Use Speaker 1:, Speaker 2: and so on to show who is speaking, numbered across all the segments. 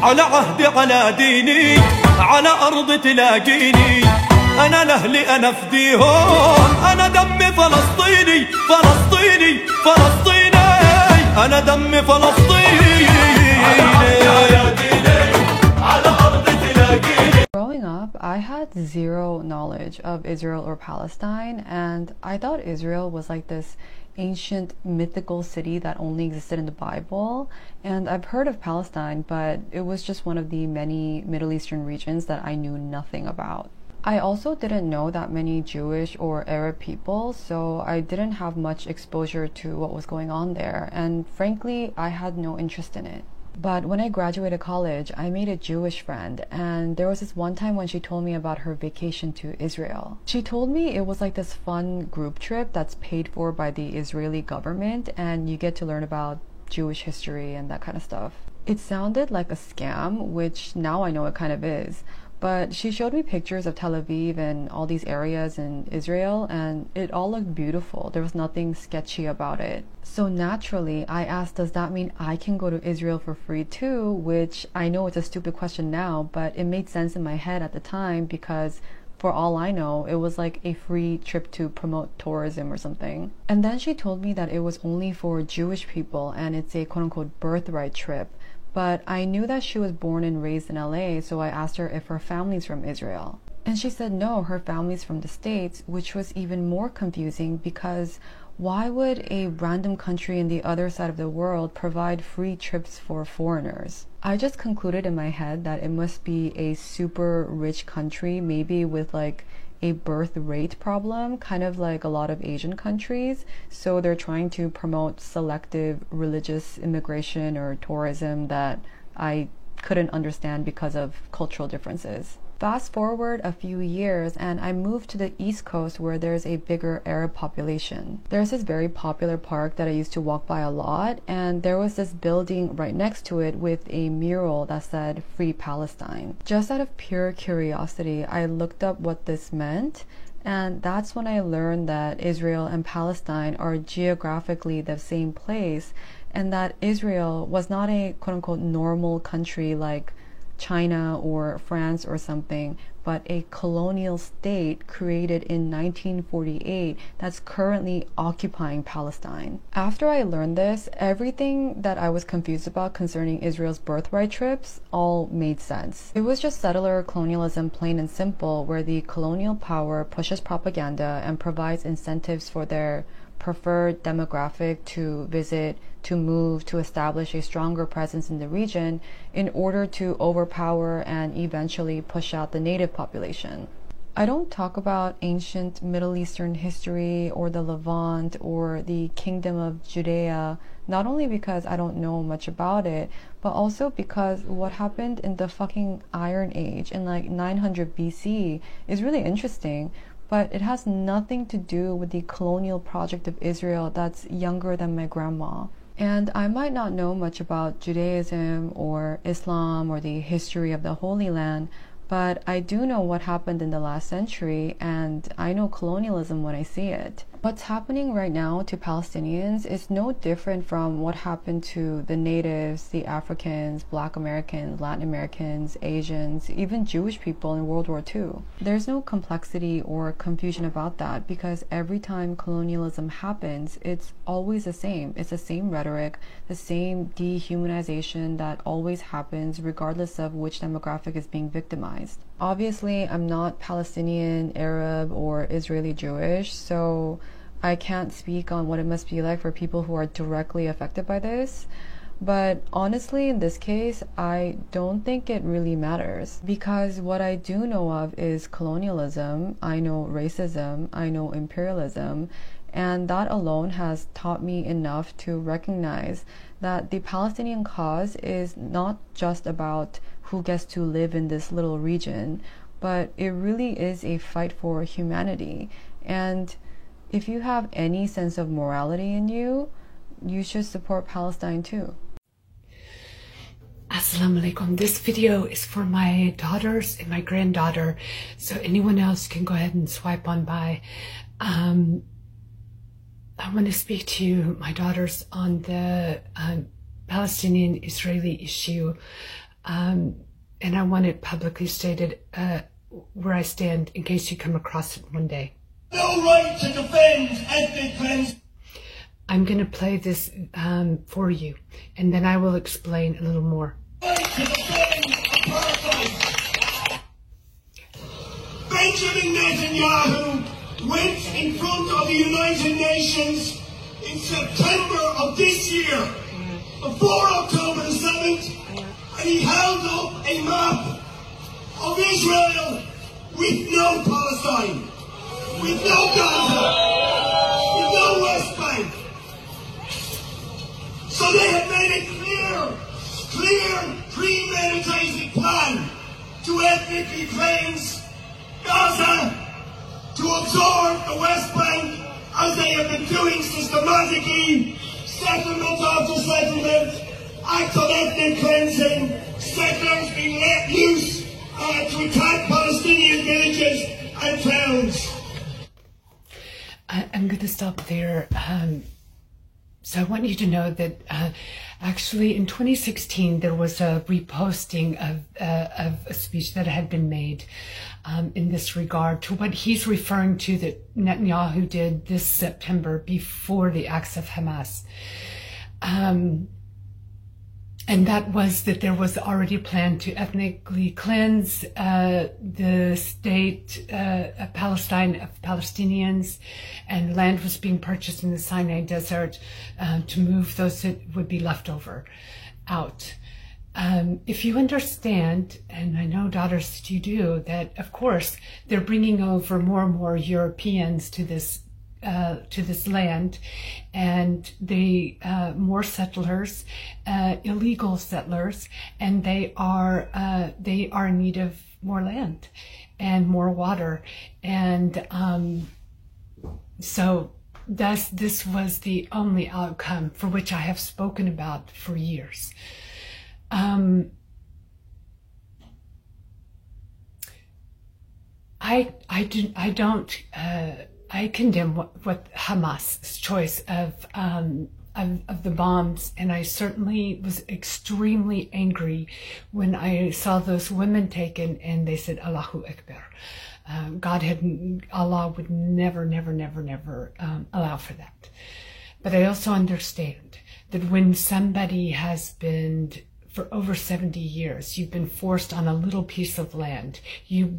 Speaker 1: على عهدي على ديني على أرض تلاقيني أنا لأهلي أنا فديهم أنا دمي فلسطيني فلسطيني فلسطيني أنا دمي فلسطيني على أرض تلاقيني.
Speaker 2: Growing up, I had zero knowledge of Israel or Palestine, and I thought Israel was like this ancient mythical city that only existed in the Bible. And I've heard of Palestine, but it was just one of the many Middle Eastern regions that I knew nothing about. I also didn't know that many Jewish or Arab people, so I didn't have much exposure to what was going on there, and frankly, I had no interest in it. But when I graduated college, I made a Jewish friend, and there was this one time when she told me about her vacation to Israel. She told me it was like this fun group trip that's paid for by the Israeli government, and you get to learn about Jewish history and that kind of stuff. It sounded like a scam, which now I know it kind of is. But she showed me pictures of Tel Aviv and all these areas in Israel, and it all looked beautiful. There was nothing sketchy about it. So naturally, I asked, does that mean I can go to Israel for free too? Which I know it's a stupid question now, but it made sense in my head at the time because for all I know, it was like a free trip to promote tourism or something. And then she told me that it was only for Jewish people and it's a quote-unquote birthright trip. But I knew that she was born and raised in LA, so I asked her if her family's from Israel. And she said no, her family's from the States, which was even more confusing because why would a random country in the other side of the world provide free trips for foreigners? I just concluded in my head that it must be a super rich country, maybe with like a birth rate problem, kind of like a lot of Asian countries. So they're trying to promote selective religious immigration or tourism that I couldn't understand because of cultural differences. Fast forward a few years and I moved to the East Coast where there's a bigger Arab population. There's this very popular park that I used to walk by a lot, and there was this building right next to it with a mural that said Free Palestine. Just out of pure curiosity, I looked up what this meant, and that's when I learned that Israel and Palestine are geographically the same place, and that Israel was not a quote-unquote normal country like China or France or something, but a colonial state created in 1948 that's currently occupying Palestine. After I learned this, everything that I was confused about concerning Israel's birthright trips all made sense. It was just settler colonialism, plain and simple, where the colonial power pushes propaganda and provides incentives for their preferred demographic to visit, to move, to establish a stronger presence in the region in order to overpower and eventually push out the native population. I don't talk about ancient Middle Eastern history or the Levant or the Kingdom of Judea, not only because I don't know much about it, but also because what happened in the fucking Iron Age in like 900 BC is really interesting. But it has nothing to do with the colonial project of Israel that's younger than my grandma. And I might not know much about Judaism or Islam or the history of the Holy Land, but I do know what happened in the last century, and I know colonialism when I see it. What's happening right now to Palestinians is no different from what happened to the natives, the Africans, Black Americans, Latin Americans, Asians, even Jewish people in World War II. There's no complexity or confusion about that because every time colonialism happens, it's always the same. It's the same rhetoric, the same dehumanization that always happens regardless of which demographic is being victimized. Obviously, I'm not Palestinian, Arab, or Israeli Jewish, so I can't speak on what it must be like for people who are directly affected by this. But honestly, in this case, I don't think it really matters because what I do know of is colonialism, I know racism, I know imperialism, and that alone has taught me enough to recognize that the Palestinian cause is not just about who gets to live in this little region, but it really is a fight for humanity. And if you have any sense of morality in you, you should support Palestine too.
Speaker 3: Assalamu alaikum. This video is for my daughters and my granddaughter, so anyone else can go ahead and swipe on by. I want to speak to my daughters on the Palestinian-Israeli issue. And I want it publicly stated where I stand in case you come across it one day.
Speaker 1: No right to defend ethnic cleansing.
Speaker 3: I'm going to play this for you, and then I will explain a little more.
Speaker 1: Right to defend apartheid. Benjamin Netanyahu went in front of the United Nations in September of this year, before October the 7th, and he held up a map of Israel with no Palestine, with no Gaza, with no West Bank. So they have made a clear, premeditated plan to ethnically cleanse Gaza, to absorb the West Bank, as they have been doing systematically, settlement after settlement, acts of ethnic cleansing, settlers being let loose to attack Palestinian villages and towns.
Speaker 3: I'm going to stop there. So I want you to know that actually in 2016 there was a reposting of a speech that had been made in this regard to what he's referring to that Netanyahu did this September before the acts of Hamas. And that was that there was already a plan to ethnically cleanse the state of Palestine, of Palestinians, and land was being purchased in the Sinai Desert to move those that would be left over out. If you understand, and I know, daughters, that you do, that of course they're bringing over more and more Europeans to this land, and they more settlers, illegal settlers, and they are in need of more land and more water, and so this was the only outcome for which I have spoken about for years. I condemn what Hamas's choice of the bombs, and I certainly was extremely angry when I saw those women taken and they said Allahu Akbar. Allah would never allow for that. But I also understand that when somebody has been, for over 70 years, you've been forced on a little piece of land. You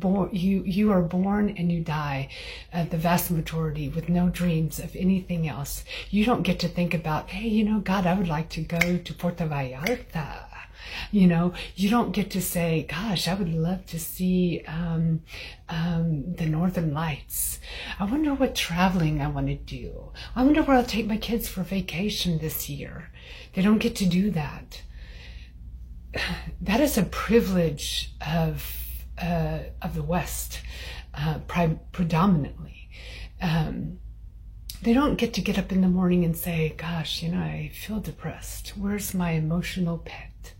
Speaker 3: are born and you die, the vast majority, with no dreams of anything else. You don't get to think about, hey, you know, God, I would like to go to Puerto Vallarta. You know, you don't get to say, gosh, I would love to see the Northern Lights. I wonder what traveling I want to do. I wonder where I'll take my kids for vacation this year. They don't get to do that. That is a privilege of the West, predominantly. They don't get up in the morning and say, gosh, you know, I feel depressed. Where's my emotional pet?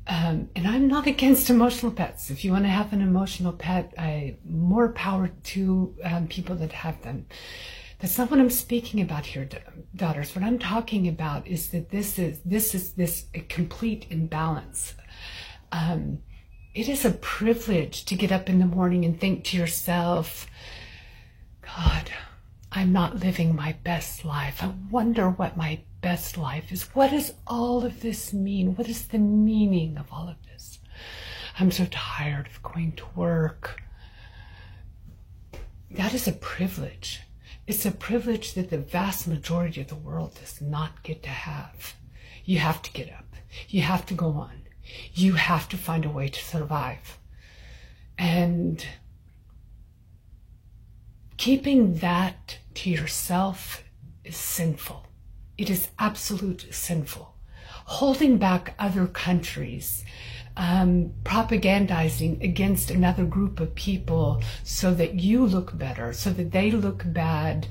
Speaker 3: And I'm not against emotional pets. If you want to have an emotional pet, more power to people that have them. That's not what I'm speaking about here, daughters. What I'm talking about is that this is a complete imbalance. It is a privilege to get up in the morning and think to yourself, God, I'm not living my best life. I wonder what my best life is. What does all of this mean? What is the meaning of all of this? I'm so tired of going to work. That is a privilege. It's a privilege that the vast majority of the world does not get to have. You have to get up. You have to go on. You have to find a way to survive. And keeping that to yourself is sinful. It is absolutely sinful. Holding back other countries, propagandizing against another group of people so that you look better, so that they look bad,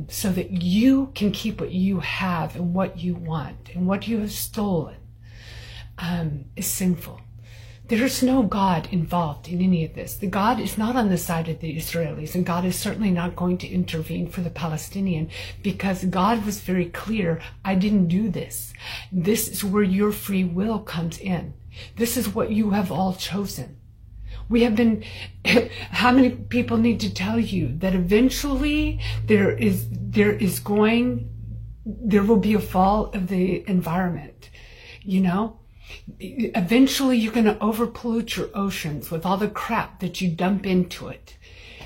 Speaker 3: so that you can keep what you have and what you want and what you have stolen, is sinful. There is no God involved in any of this. The God is not on the side of the Israelis, and God is certainly not going to intervene for the Palestinian, because God was very clear, I didn't do this. This is where your free will comes in. This is what you have all chosen. We have been, how many people need to tell you that eventually there will be a fall of the environment, you know? Eventually you're going to overpollute your oceans with all the crap that you dump into it.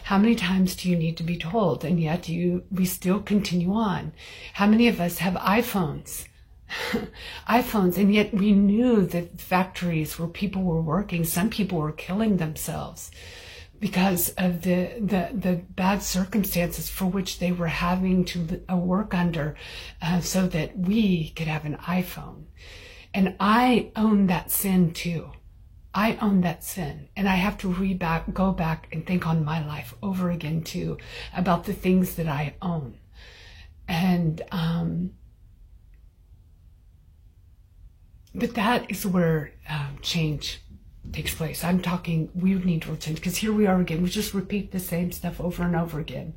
Speaker 3: How many times do you need to be told? And yet we still continue on. How many of us have iPhones? iPhones, and yet we knew that factories where people were working, some people were killing themselves because of the bad circumstances for which they were having to work under, so that we could have an iPhone. And I own that sin too. I own that sin, and I have to go back and think on my life over again too about the things that I own. And but that is where change takes place. I'm talking, we need real change, because here we are again. We just repeat the same stuff over and over again.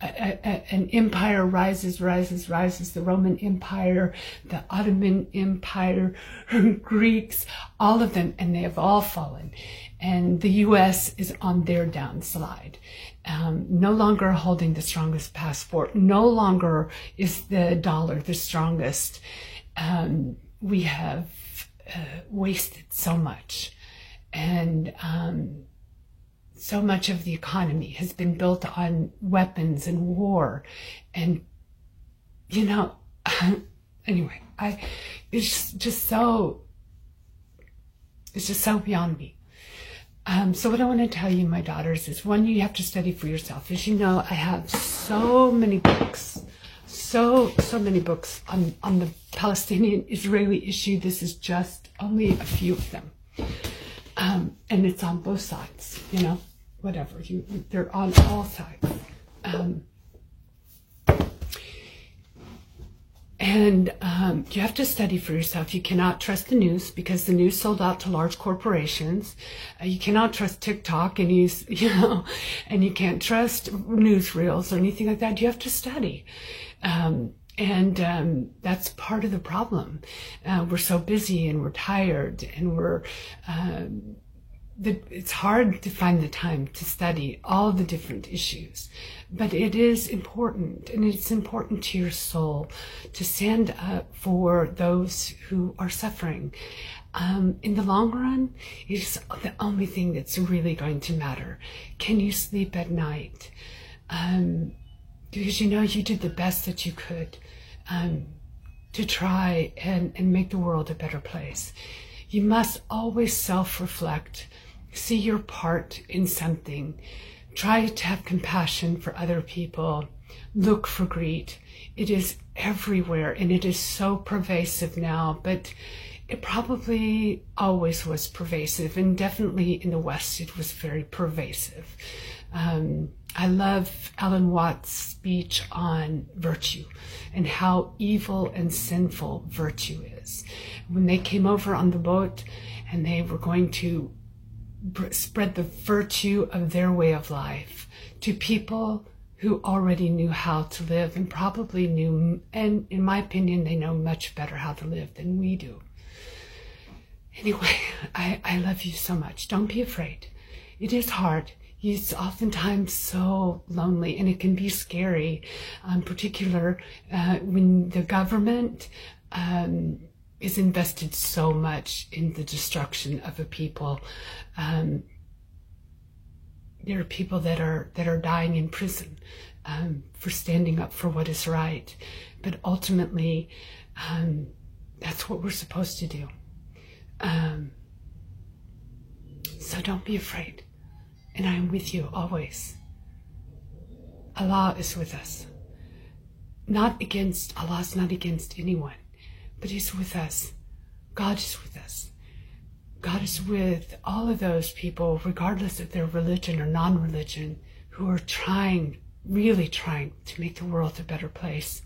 Speaker 3: An empire rises. The Roman Empire, the Ottoman Empire, Greeks, all of them, and they have all fallen. And the U.S. is on their downslide. No longer holding the strongest passport. No longer is the dollar the strongest. We have wasted so much, and so much of the economy has been built on weapons and war, and anyway, it's just so beyond me. So what I want to tell you, my daughters, is one, you have to study for yourself. As you know, I have so many books. So many books on the Palestinian-Israeli issue. This is just only a few of them. And it's on both sides, whatever. They're on all sides. And you have to study for yourself. You cannot trust the news, because the news sold out to large corporations. You cannot trust TikTok and and you can't trust newsreels or anything like that. You have to study. And that's part of the problem. We're so busy and we're tired, and it's hard to find the time to study all the different issues. But it is important, and it's important to your soul to stand up for those who are suffering. In the long run, it's the only thing that's really going to matter. Can you sleep at night? Because you did the best that you could to try and make the world a better place. You must always self-reflect, see your part in something, try to have compassion for other people, look for greed. It is everywhere, and it is so pervasive now, but it probably always was pervasive, and definitely in the West it was very pervasive. I love Alan Watts' speech on virtue and how evil and sinful virtue is. When they came over on the boat and they were going to spread the virtue of their way of life to people who already knew how to live, and probably knew, and in my opinion, they know much better how to live than we do. Anyway, I love you so much. Don't be afraid. It is hard. It's oftentimes so lonely, and it can be scary, in particular when the government is invested so much in the destruction of a people. There are people that are dying in prison for standing up for what is right, but ultimately that's what we're supposed to do. So don't be afraid. And I am with you always. Allah is with us. Allah is not against anyone, but He's with us. God is with us. God is with all of those people, regardless of their religion or non-religion, who are really trying to make the world a better place.